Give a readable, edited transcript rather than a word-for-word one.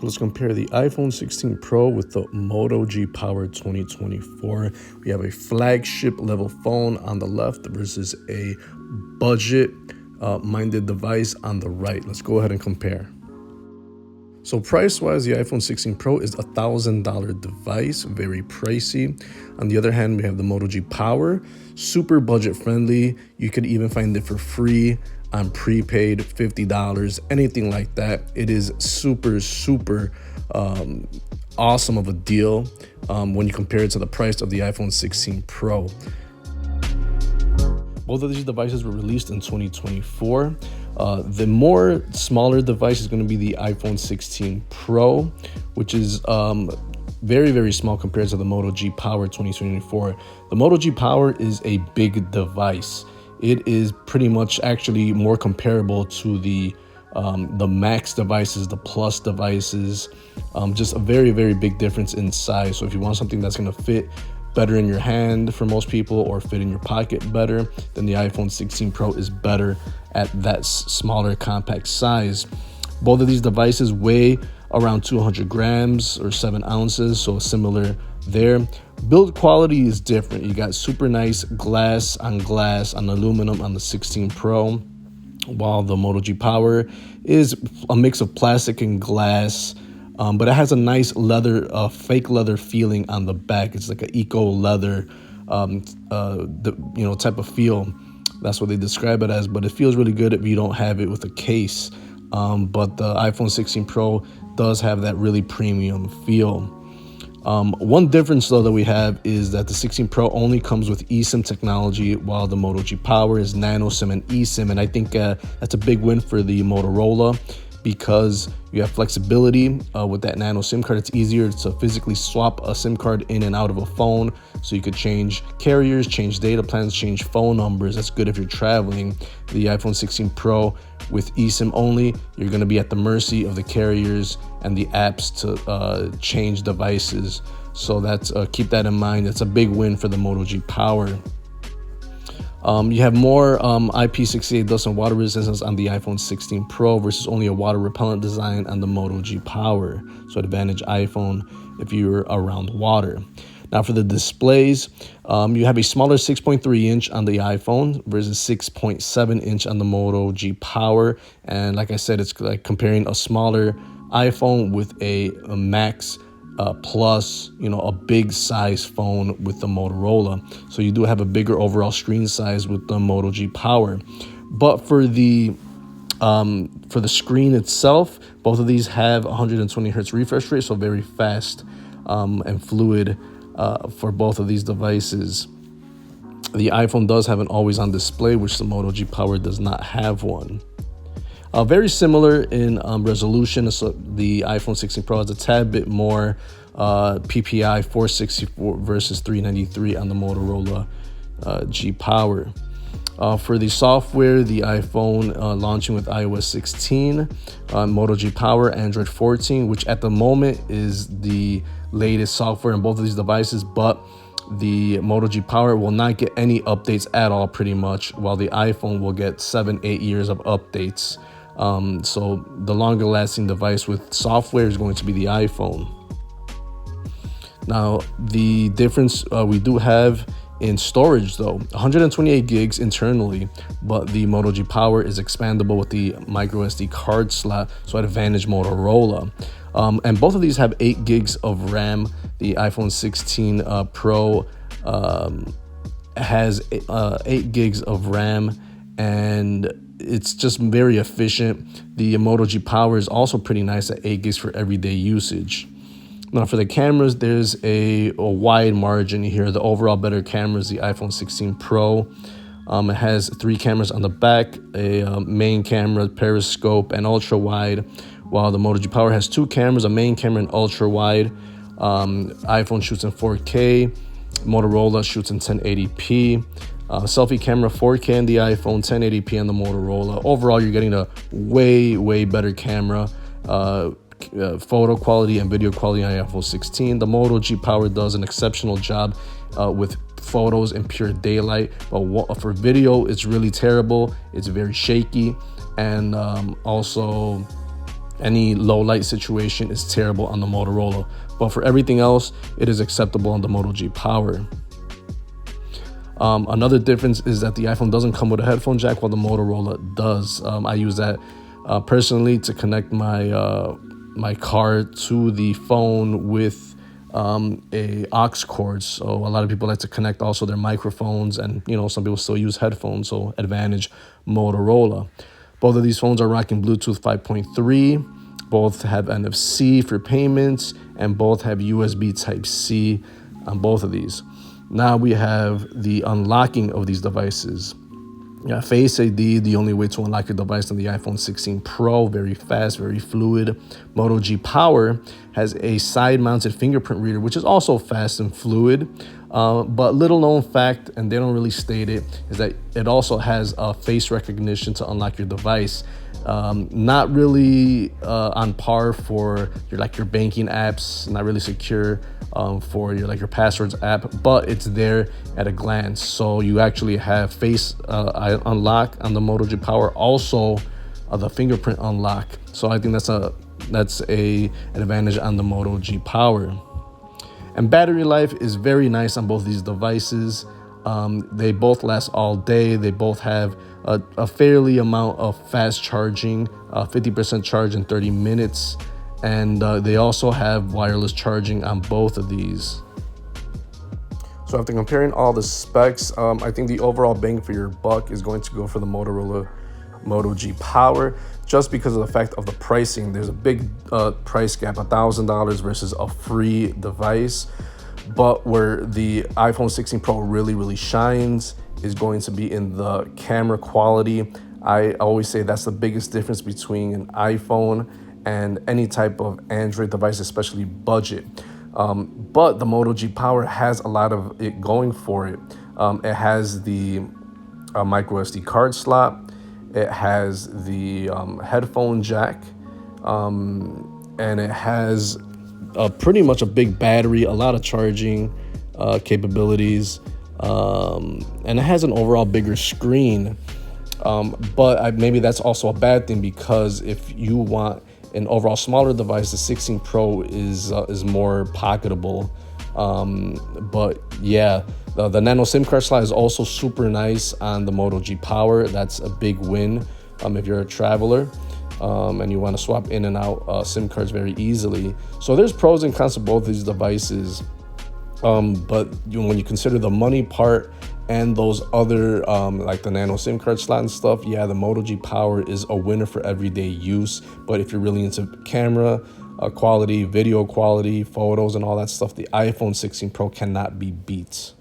So let's compare the iPhone 16 Pro with the Moto G Power 2024. We have a flagship level phone on the left versus a budget minded device on the right. Let's go ahead and compare. So price-wise, the iPhone 16 Pro is a $1,000 device, very pricey. On the other hand, we have the Moto G Power, super budget-friendly. You could even find it for free on prepaid, $50, anything like that. It is super awesome of a deal when you compare it to the price of the iPhone 16 Pro. Both of these devices were released in 2024. The more smaller device is going to be the iPhone 16 Pro, which is very small compared to the Moto G Power 2024. The Moto G Power is a big device. It is pretty much actually more comparable to the Max devices, the Plus devices. Just a very big difference in size. So if you want something that's going to fit better in your hand for most people or fit in your pocket better, then the iPhone 16 Pro is better at that smaller compact size. Both of these devices weigh around 200 grams or 7 ounces, so similar there. Build quality is different. You got super nice glass on aluminum on the 16 Pro, while the Moto G Power is a mix of plastic and glass. But it has a nice leather, fake leather feeling on the back. It's like an eco leather, type of feel. That's what they describe it as. But it feels really good if you don't have it with a case. But the iPhone 16 Pro does have that really premium feel. One difference though that we have is that the 16 Pro only comes with eSIM technology, while the Moto G Power is nano SIM and eSIM. And I think that's a big win for the Motorola, because you have flexibility with that nano SIM card. It's easier to physically swap a SIM card in and out of a phone, so you could change carriers, change data plans, change phone numbers. That's good if you're traveling. The iPhone 16 Pro with eSIM only, you're going to be at the mercy of the carriers and the apps to change devices. So that's keep that in mind. It's a big win for the Moto G Power. You have more IP68 dust and water resistance on the iPhone 16 Pro versus only a water repellent design on the Moto G Power. So advantage iPhone if you're around water. Now for the displays, you have a smaller 6.3 inch on the iPhone versus 6.7 inch on the Moto G Power. And like I said, it's like comparing a smaller iPhone with a Max Plus, a big size phone with the Motorola. So you do have a bigger overall screen size with the Moto G Power. But for the screen itself, both of these have 120 hertz refresh rate, so very fast and fluid for both of these devices. The iPhone does have an always-on display, which the Moto G Power does not have one. Very similar in resolution. So the iPhone 16 Pro has a tad bit more PPI, 464 versus 393 on the Motorola G Power. For the software, the iPhone launching with iOS 16, Moto G Power, Android 14, which at the moment is the latest software in both of these devices, but the Moto G Power will not get any updates at all pretty much, while the iPhone will get 7-8 years of updates. So the longer lasting device with software is going to be the iPhone. Now the difference we do have in storage though, 128 gigs internally, but the Moto G Power is expandable with the micro SD card slot, so at advantage Motorola. And both of these have 8 gigs of RAM. The iPhone 16 Pro has 8 gigs of RAM, and it's just very efficient. The Moto G Power is also pretty nice at 8 gigs for everyday usage. Now for the cameras, there's a wide margin here. The overall better camera is the iPhone 16 Pro. It has 3 cameras on the back, a main camera, periscope, and ultra wide, while the Moto G Power has 2 cameras, a main camera and ultra wide. iPhone shoots in 4K, Motorola shoots in 1080p. Selfie camera 4K on the iPhone, 1080p on the Motorola. Overall, you're getting a way better camera, photo quality and video quality on iPhone 16. The Moto G Power does an exceptional job with photos in pure daylight, but for video, it's really terrible. It's very shaky, and also Any low light situation is terrible on the Motorola, but for everything else, it is acceptable on the Moto G Power. Another difference is that the iPhone doesn't come with a headphone jack, while the Motorola does. I use that personally to connect my car to the phone with a aux cord. So a lot of people like to connect also their microphones, and some people still use headphones. So advantage Motorola. Both of these phones are rocking Bluetooth 5.3. Both have NFC for payments, and both have USB Type-C on both of these. Now we have the unlocking of these devices. Face ID, the only way to unlock your device on the iPhone 16 Pro, very fast, very fluid. Moto G Power has a side-mounted fingerprint reader, which is also fast and fluid. But little known fact, and they don't really state it, is that it also has face recognition to unlock your device. Not really on par for your banking apps, not really secure for your passwords app, but it's there at a glance. So you actually have face unlock on the Moto G Power, also the fingerprint unlock. So I think that's an advantage on the Moto G Power. And battery life is very nice on both these devices. They both last all day. They both have a fairly amount of fast charging, 50% charge in 30 minutes. And they also have wireless charging on both of these. So after comparing all the specs, I think the overall bang for your buck is going to go for the Motorola Moto G Power, just because of the fact of the pricing. There's a big price gap, $1,000 versus a free device. But where the iPhone 16 Pro really shines is going to be in the camera quality. I always say that's the biggest difference between an iPhone and any type of Android device, especially budget. But the Moto G Power has a lot of it going for it. It has the micro SD card slot. It has the headphone jack. And it has pretty much a big battery, a lot of charging capabilities. And it has an overall bigger screen. But maybe that's also a bad thing, because if you want an overall smaller device, the 16 Pro is more pocketable. But yeah, the nano SIM card slot is also super nice on the Moto G Power. That's a big win if you're a traveler and you want to swap in and out SIM cards very easily. So there's pros and cons to both these devices. But when you consider the money part and those other like the nano SIM card slot and stuff, yeah, the Moto G Power is a winner for everyday use. But if you're really into camera quality, video quality, photos and all that stuff, the iPhone 16 Pro cannot be beat.